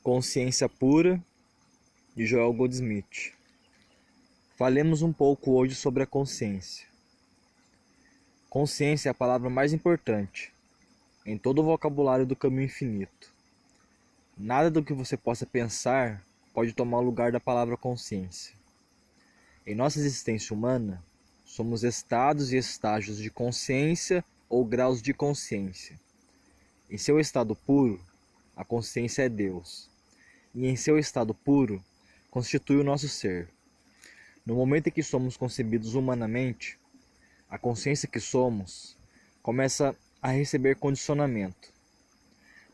Consciência Pura, de Joel Goldsmith. Falemos um pouco hoje sobre a consciência. Consciência é a palavra mais importante em todo o vocabulário do caminho infinito. Nada do que você possa pensar pode tomar o lugar da palavra consciência. Em nossa existência humana, somos estados e estágios de consciência ou graus de consciência. Em seu estado puro, a consciência é Deus. E em seu estado puro, constitui o nosso ser. No momento em que somos concebidos humanamente, a consciência que somos começa a receber condicionamento.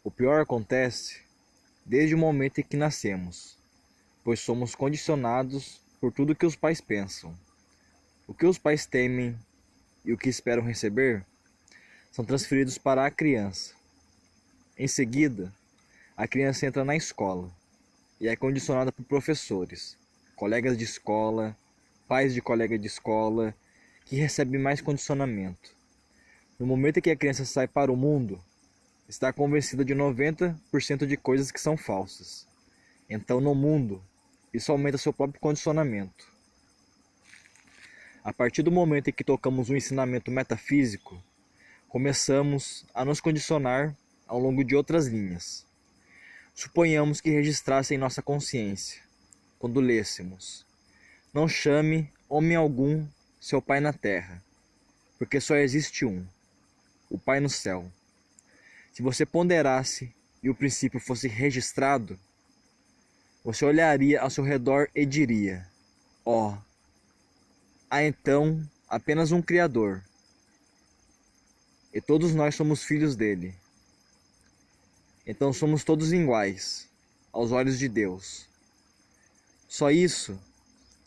O pior acontece desde o momento em que nascemos, pois somos condicionados por tudo que os pais pensam. O que os pais temem e o que esperam receber são transferidos para a criança. Em seguida, a criança entra na escola e é condicionada por professores, colegas de escola, pais de colega de escola, que recebem mais condicionamento. No momento em que a criança sai para o mundo, está convencida de 90% de coisas que são falsas. Então, no mundo, isso aumenta seu próprio condicionamento. A partir do momento em que tocamos um ensinamento metafísico, começamos a nos condicionar ao longo de outras linhas. Suponhamos que registrassem em nossa consciência, quando lêssemos: não chame homem algum seu pai na terra, porque só existe um, o Pai no céu. Se você ponderasse e o princípio fosse registrado, você olharia ao seu redor e diria: ó, há então apenas um Criador, e todos nós somos filhos dele. Então somos todos iguais, aos olhos de Deus. Só isso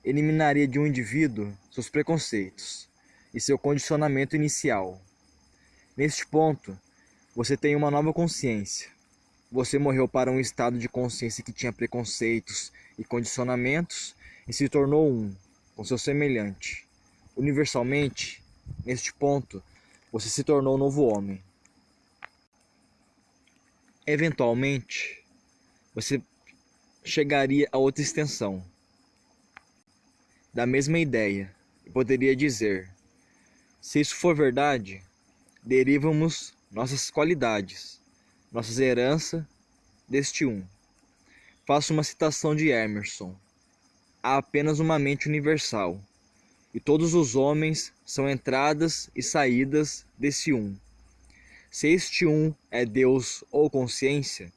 eliminaria de um indivíduo seus preconceitos e seu condicionamento inicial. Neste ponto, você tem uma nova consciência. Você morreu para um estado de consciência que tinha preconceitos e condicionamentos e se tornou um, com seu semelhante. Universalmente, neste ponto, você se tornou um novo homem. Eventualmente, você chegaria a outra extensão da mesma ideia e poderia dizer: se isso for verdade, derivamos nossas qualidades, nossas heranças deste um. Faço uma citação de Emerson: há apenas uma mente universal, e todos os homens são entradas e saídas desse um. Se este um é Deus ou consciência,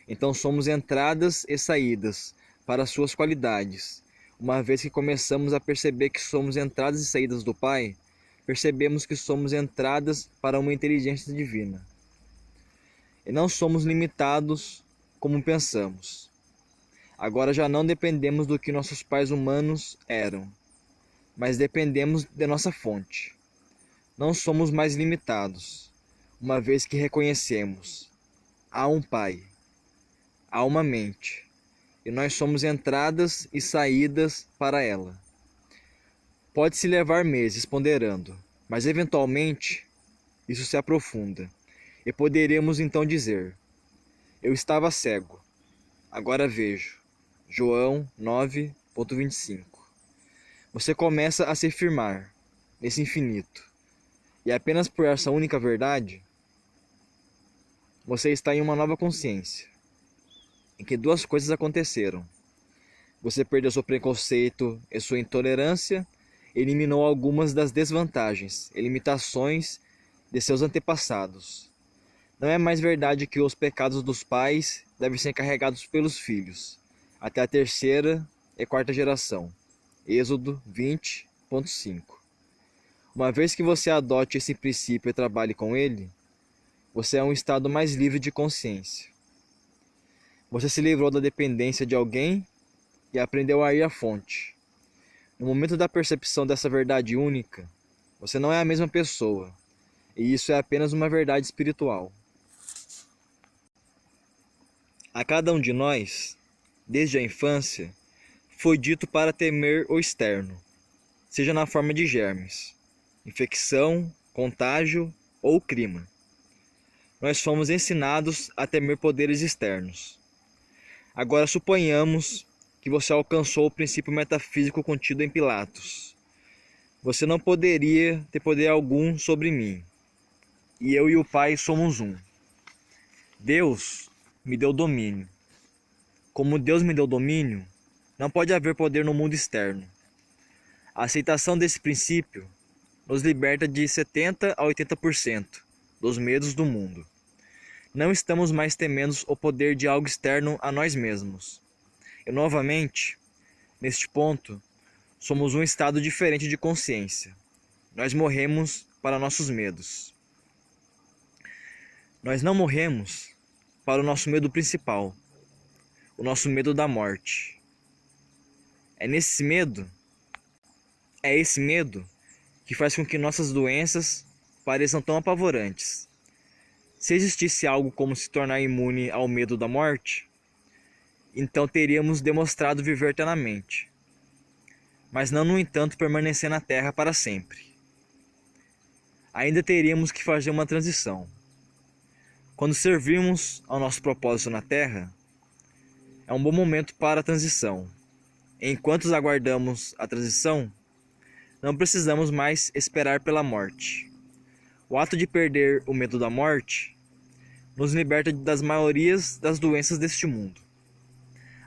então somos entradas e saídas para suas qualidades. Uma vez que começamos a perceber que somos entradas e saídas do Pai, percebemos que somos entradas para uma inteligência divina. E não somos limitados como pensamos. Agora já não dependemos do que nossos pais humanos eram, mas dependemos de nossa fonte. Não somos mais limitados, uma vez que reconhecemos: há um Pai, há uma mente, e nós somos entradas e saídas para ela. Pode-se levar meses ponderando, mas eventualmente isso se aprofunda, e poderemos então dizer: eu estava cego, agora vejo. João 9:25. Você começa a se firmar nesse infinito, e apenas por essa única verdade, você está em uma nova consciência, em que duas coisas aconteceram. Você perdeu seu preconceito e sua intolerância, eliminou algumas das desvantagens e limitações de seus antepassados. Não é mais verdade que os pecados dos pais devem ser carregados pelos filhos, até a terceira e quarta geração. Êxodo 20:5. Uma vez que você adote esse princípio e trabalhe com ele, você é um estado mais livre de consciência. Você se livrou da dependência de alguém e aprendeu a ir à fonte. No momento da percepção dessa verdade única, você não é a mesma pessoa, e isso é apenas uma verdade espiritual. A cada um de nós, desde a infância, foi dito para temer o externo, seja na forma de germes, infecção, contágio ou clima. Nós fomos ensinados a temer poderes externos. Agora suponhamos que você alcançou o princípio metafísico contido em Pilatos. Você não poderia ter poder algum sobre mim, e eu e o Pai somos um. Deus me deu domínio. Como Deus me deu domínio, não pode haver poder no mundo externo. A aceitação desse princípio nos liberta de 70 a 80% dos medos do mundo. Não estamos mais temendo o poder de algo externo a nós mesmos. E novamente, neste ponto, somos um estado diferente de consciência. Nós morremos para nossos medos. Nós não morremos para o nosso medo principal, o nosso medo da morte. É esse medo que faz com que nossas doenças pareçam tão apavorantes. Se existisse algo como se tornar imune ao medo da morte, então teríamos demonstrado viver eternamente, mas não, no entanto, permanecer na Terra para sempre. Ainda teríamos que fazer uma transição. Quando servirmos ao nosso propósito na Terra, é um bom momento para a transição. Enquanto aguardamos a transição, não precisamos mais esperar pela morte. O ato de perder o medo da morte nos liberta das maiorias das doenças deste mundo,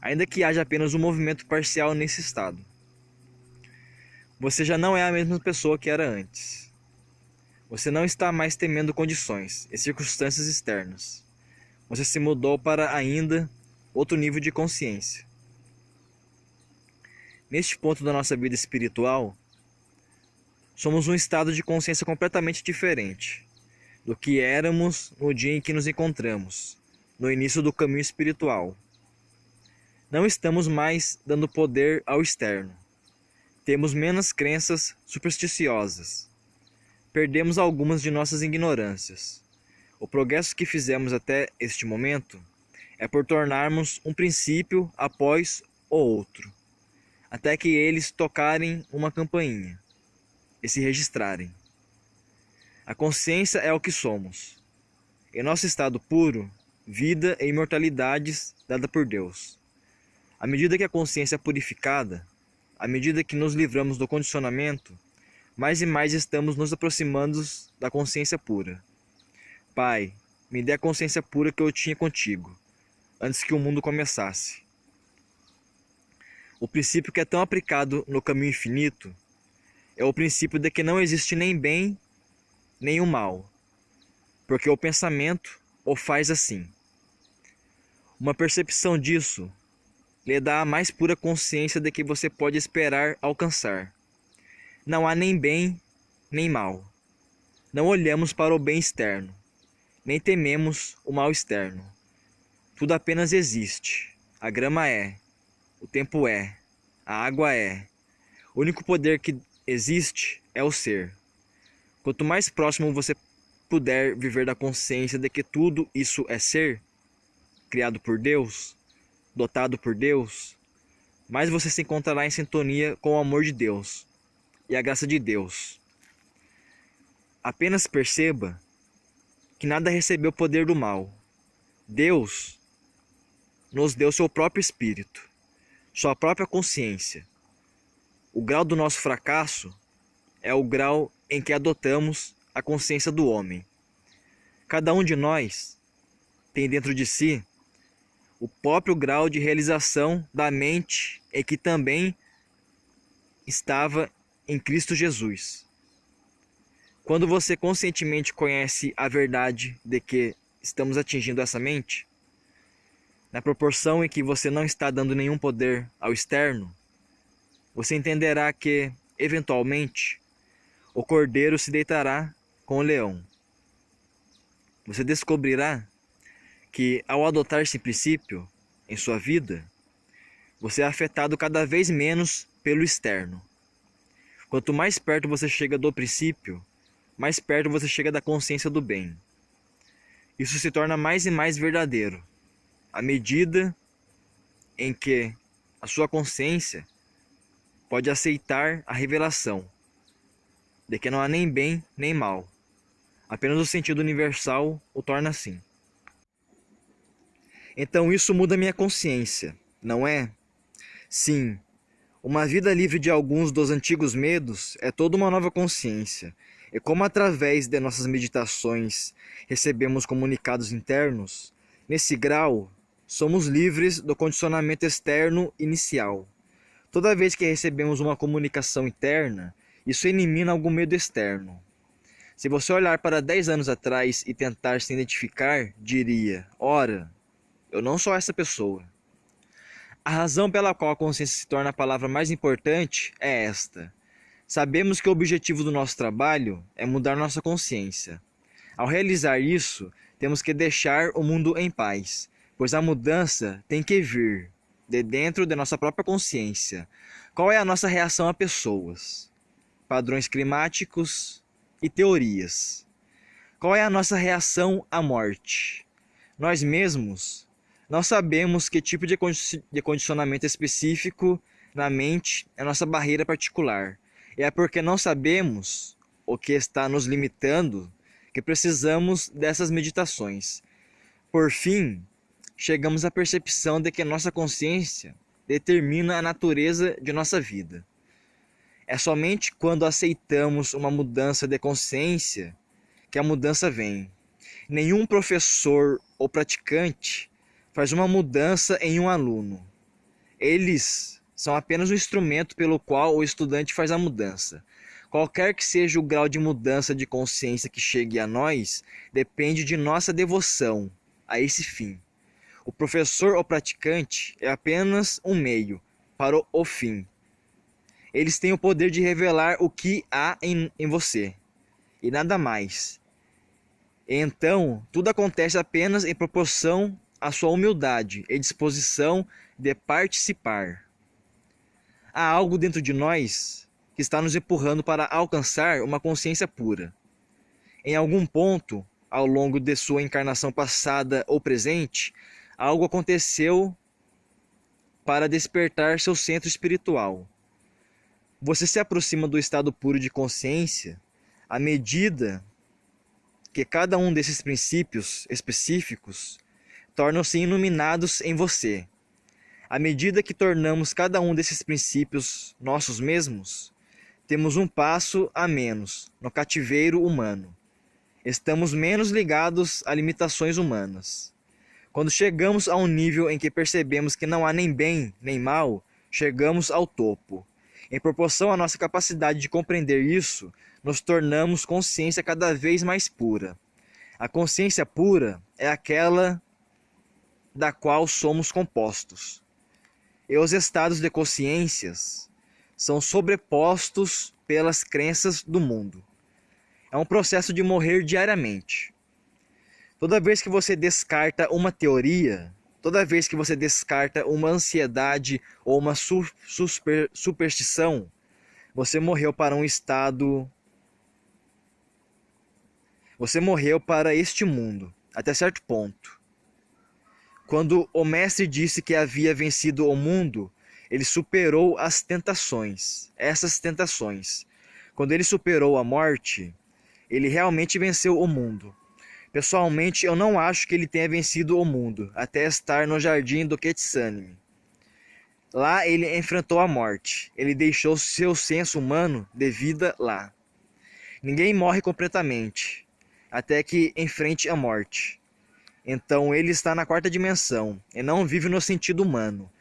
ainda que haja apenas um movimento parcial nesse estado. Você já não é a mesma pessoa que era antes. Você não está mais temendo condições e circunstâncias externas. Você se mudou para ainda outro nível de consciência. Neste ponto da nossa vida espiritual, somos um estado de consciência completamente diferente do que éramos no dia em que nos encontramos, no início do caminho espiritual. Não estamos mais dando poder ao externo. Temos menos crenças supersticiosas. Perdemos algumas de nossas ignorâncias. O progresso que fizemos até este momento é por tornarmos um princípio após o outro, até que eles tocarem uma campainha e se registrarem. A consciência é o que somos. Em nosso estado puro, vida e imortalidades dada por Deus. À medida que a consciência é purificada, à medida que nos livramos do condicionamento, mais e mais estamos nos aproximando da consciência pura. Pai, me dê a consciência pura que eu tinha contigo, antes que o mundo começasse. O princípio que é tão aplicado no caminho infinito é o princípio de que não existe nem bem nem o mal, porque o pensamento o faz assim. Uma percepção disso lhe dá a mais pura consciência de que você pode esperar alcançar. Não há nem bem nem mal. Não olhamos para o bem externo, nem tememos o mal externo. Tudo apenas existe. A grama é, o tempo é, a água é. O único poder que existe é o ser. Quanto mais próximo você puder viver da consciência de que tudo isso é ser, criado por Deus, dotado por Deus, mais você se encontrará em sintonia com o amor de Deus e a graça de Deus. Apenas perceba que nada recebeu o poder do mal. Deus nos deu seu próprio espírito, sua própria consciência. O grau do nosso fracasso é o grau em que adotamos a consciência do homem. Cada um de nós tem dentro de si o próprio grau de realização da mente em que também estava em Cristo Jesus. Quando você conscientemente conhece a verdade de que estamos atingindo essa mente, na proporção em que você não está dando nenhum poder ao externo, você entenderá que, eventualmente, o cordeiro se deitará com o leão. Você descobrirá que, ao adotar esse princípio em sua vida, você é afetado cada vez menos pelo externo. Quanto mais perto você chega do princípio, mais perto você chega da consciência do bem. Isso se torna mais e mais verdadeiro, à medida em que a sua consciência pode aceitar a revelação de que não há nem bem nem mal. Apenas o sentido universal o torna assim. Então isso muda minha consciência, não é? Sim, uma vida livre de alguns dos antigos medos é toda uma nova consciência. E como através de nossas meditações recebemos comunicados internos, nesse grau, somos livres do condicionamento externo inicial. Toda vez que recebemos uma comunicação interna, isso elimina algum medo externo. Se você olhar para 10 anos atrás e tentar se identificar, diria: ora, eu não sou essa pessoa. A razão pela qual a consciência se torna a palavra mais importante é esta. Sabemos que o objetivo do nosso trabalho é mudar nossa consciência. Ao realizar isso, temos que deixar o mundo em paz, pois a mudança tem que vir de dentro de nossa própria consciência. Qual é a nossa reação a pessoas, padrões climáticos e teorias? Qual é a nossa reação à morte? Nós mesmos não sabemos que tipo de condicionamento específico na mente é nossa barreira particular. E é porque não sabemos o que está nos limitando que precisamos dessas meditações. Por fim, chegamos à percepção de que nossa consciência determina a natureza de nossa vida. É somente quando aceitamos uma mudança de consciência que a mudança vem. Nenhum professor ou praticante faz uma mudança em um aluno. Eles são apenas um instrumento pelo qual o estudante faz a mudança. Qualquer que seja o grau de mudança de consciência que chegue a nós, depende de nossa devoção a esse fim. O professor ou praticante é apenas um meio para o fim. Eles têm o poder de revelar o que há em você, e nada mais. Então, tudo acontece apenas em proporção à sua humildade e disposição de participar. Há algo dentro de nós que está nos empurrando para alcançar uma consciência pura. Em algum ponto, ao longo de sua encarnação passada ou presente, algo aconteceu para despertar seu centro espiritual. Você se aproxima do estado puro de consciência à medida que cada um desses princípios específicos tornam-se iluminados em você. À medida que tornamos cada um desses princípios nossos mesmos, temos um passo a menos no cativeiro humano. Estamos menos ligados a limitações humanas. Quando chegamos a um nível em que percebemos que não há nem bem nem mal, chegamos ao topo. Em proporção à nossa capacidade de compreender isso, nos tornamos consciência cada vez mais pura. A consciência pura é aquela da qual somos compostos. E os estados de consciências são sobrepostos pelas crenças do mundo. É um processo de morrer diariamente. Toda vez que você descarta uma teoria, toda vez que você descarta uma ansiedade ou uma superstição, você morreu para um estado. Você morreu para este mundo, até certo ponto. Quando o mestre disse que havia vencido o mundo, ele superou as tentações, essas tentações. Quando ele superou a morte, ele realmente venceu o mundo. Pessoalmente, eu não acho que ele tenha vencido o mundo, até estar no jardim do Getsemane. Lá ele enfrentou a morte, ele deixou seu senso humano de vida lá. Ninguém morre completamente, até que enfrente a morte. Então ele está na quarta dimensão, e não vive no sentido humano.